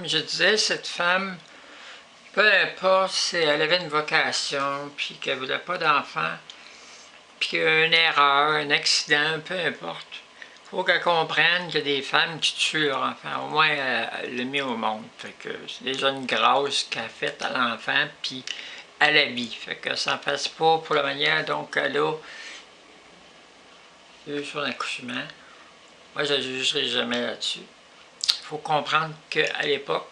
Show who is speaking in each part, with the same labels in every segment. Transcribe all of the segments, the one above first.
Speaker 1: comme je disais, cette femme, peu importe si elle avait une vocation, puis qu'elle ne voulait pas d'enfant, puis qu'il y a une erreur, un accident, peu importe, il faut qu'elle comprenne qu'il y a des femmes qui tuent leur enfant. Au moins, elle l'a mis au monde. Fait que c'est déjà une grâce qu'elle a faite à l'enfant, puis à l'habit. Fait que ça ne fasse pas pour la manière dont elle a eu son accouchement. Moi, je ne jugerai jamais là-dessus. Il faut comprendre qu'à l'époque,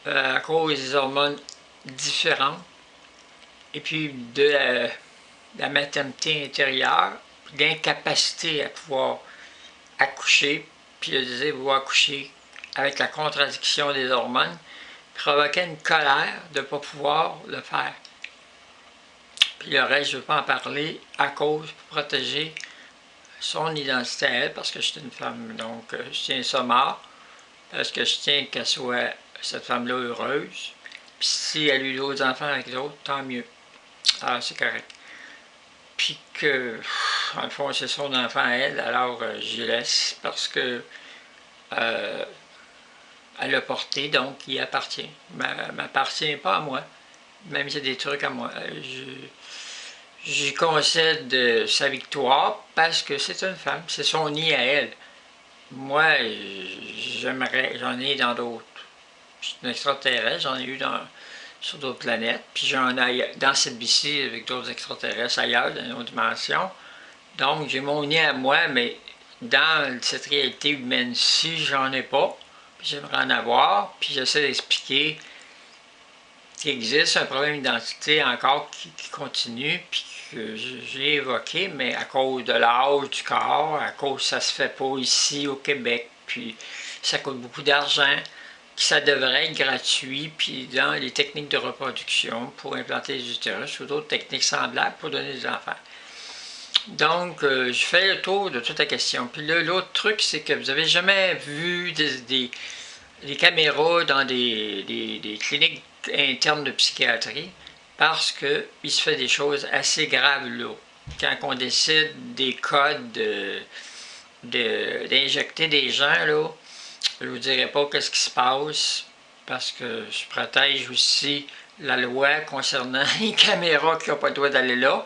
Speaker 1: à cause des hormones différentes, et puis de la maternité intérieure, d'incapacité à pouvoir accoucher, puis le désir de pouvoir accoucher avec la contradiction des hormones, provoquait une colère de ne pas pouvoir le faire. Puis le reste, je ne veux pas en parler à cause pour protéger son identité à elle, parce que je suis une femme, donc je tiens ça mort, parce que je tiens qu'elle soit, cette femme-là, heureuse. Puis si elle a eu d'autres enfants avec d'autres, tant mieux. Alors c'est correct. Puis que, en le fond, c'est son enfant à elle, alors j'y laisse, parce que elle l'a porté, donc il appartient. Il m'appartient pas à moi, même s'il y a des trucs à moi. J'y concède sa victoire parce que c'est une femme, c'est son nid à elle. Moi, j'aimerais, j'en ai dans d'autres. Je suis un extraterrestre, j'en ai eu sur d'autres planètes, puis j'en ai dans cette vie-ci avec d'autres extraterrestres ailleurs, dans une autre dimension. Donc, j'ai mon nid à moi, mais dans cette réalité humaine-ci, j'en ai pas. Puis j'aimerais en avoir, puis j'essaie d'expliquer qu'il existe un problème d'identité encore qui continue, puis que j'ai évoqué, mais à cause de l'âge du corps, à cause que ça se fait pas ici au Québec, puis ça coûte beaucoup d'argent, que ça devrait être gratuit, puis dans les techniques de reproduction pour implanter les utérus ou d'autres techniques semblables pour donner des enfants. Donc, je fais le tour de toute la question. Puis là, l'autre truc, c'est que vous avez jamais vu des caméras dans des cliniques internes de psychiatrie parce qu'il se fait des choses assez graves là. Quand on décide des codes d'injecter des gens, là, je ne vous dirai pas qu'est-ce qui se passe parce que je protège aussi la loi concernant les caméras qui n'ont pas le droit d'aller là.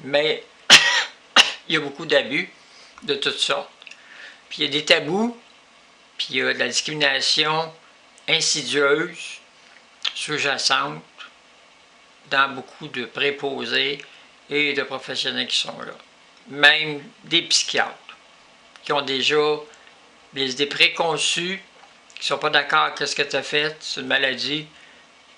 Speaker 1: Mais il y a beaucoup d'abus de toutes sortes. Puis il y a des tabous, puis il y a de la discrimination insidieuse, sous-jacente, dans beaucoup de préposés et de professionnels qui sont là. Même des psychiatres qui ont déjà des idées préconçues, qui ne sont pas d'accord avec ce que tu as fait, c'est une maladie,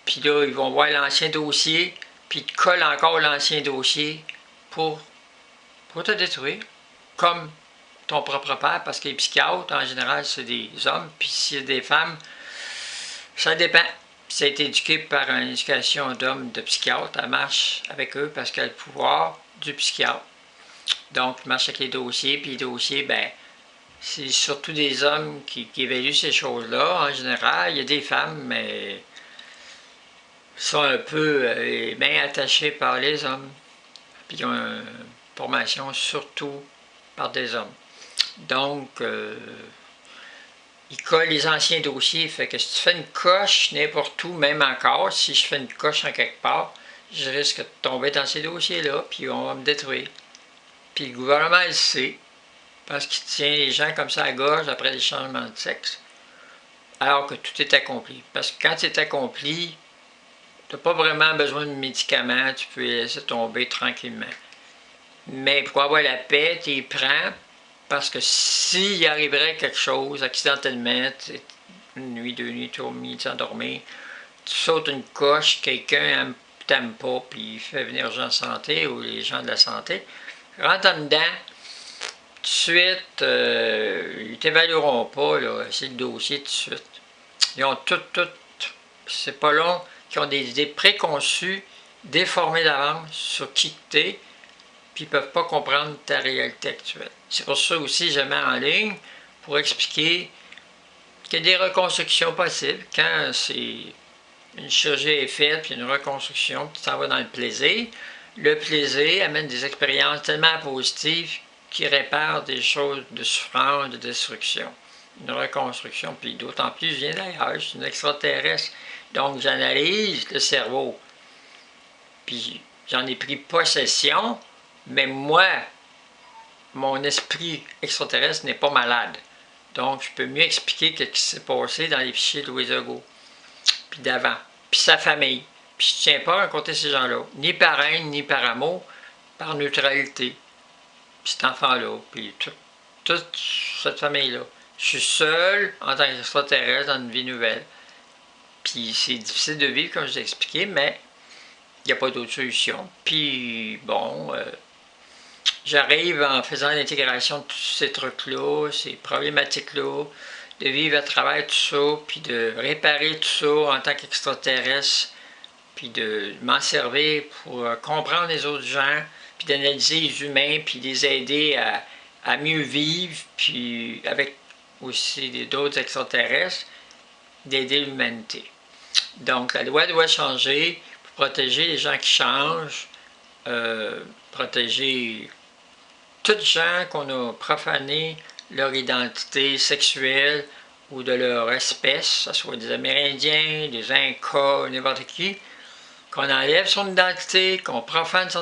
Speaker 1: puis là, ils vont voir l'ancien dossier, puis ils te collent encore l'ancien dossier pour te détruire, comme ton propre père, parce que les psychiatres, en général, c'est des hommes, puis s'il y a des femmes, ça dépend. Ça a été éduqué par une éducation d'hommes, de psychiatre, elle marche avec eux parce qu'elle a le pouvoir du psychiatre. Donc, elle marche avec les dossiers, puis les dossiers, ben, c'est surtout des hommes qui évaluent ces choses-là. En général, il y a des femmes, mais sont un peu bien attachées par les hommes. Puis ils ont une formation surtout par des hommes. Donc, il colle les anciens dossiers, fait que si tu fais une coche n'importe où, même encore, si je fais une coche en quelque part, je risque de tomber dans ces dossiers-là, puis on va me détruire. Puis le gouvernement le sait, parce qu'il tient les gens comme ça à gorge après les changements de sexe, alors que tout est accompli. Parce que quand c'est accompli, tu n'as pas vraiment besoin de médicaments, tu peux les laisser tomber tranquillement. Mais pour avoir la paix, tu les prends, parce que s'il arriverait quelque chose accidentellement, une nuit, 2 nuits, 3 nuits, sans dormir, tu sautes une coche, quelqu'un t'aime pas, puis il fait venir les gens de santé ou les gens de la santé, rentre en dedans, tout de suite, ils t'évalueront pas, là, c'est le dossier tout de suite. Ils ont tout, c'est pas long, qui ont des idées préconçues, déformées d'avance sur qui tu es, puis ils ne peuvent pas comprendre ta réalité actuelle. C'est pour ça aussi je mets en ligne pour expliquer qu'il y a des reconstructions possibles. Quand une chirurgie est faite, puis une reconstruction, puis tu t'en vas dans le plaisir amène des expériences tellement positives qui réparent des choses de souffrance, de destruction. une reconstruction. Puis d'autant plus, je viens d'ailleurs, je suis une extraterrestre. Donc j'analyse le cerveau. Puis j'en ai pris possession, mais moi, mon esprit extraterrestre n'est pas malade. Donc je peux mieux expliquer ce qui s'est passé dans les fichiers de Louis Legault. Puis d'avant. Puis sa famille. Puis je ne tiens pas à raconter ces gens-là. Ni par haine, ni par amour, par neutralité. Puis cet enfant-là, puis toute cette famille-là. Je suis seul en tant qu'extraterrestre dans une vie nouvelle. Puis c'est difficile de vivre, comme je l'ai expliqué, mais il n'y a pas d'autre solution. Puis bon, j'arrive en faisant l'intégration de tous ces trucs-là, ces problématiques-là, de vivre à travers tout ça, puis de réparer tout ça en tant qu'extraterrestre, puis de m'en servir pour comprendre les autres gens, puis d'analyser les humains, puis les aider à mieux vivre, puis avec aussi d'autres extraterrestres, d'aider l'humanité. Donc la loi doit changer pour protéger les gens qui changent, protéger toutes gens qu'on a profané leur identité sexuelle ou de leur espèce, que ce soit des Amérindiens, des Incas, n'importe qui, qu'on enlève son identité, qu'on profane son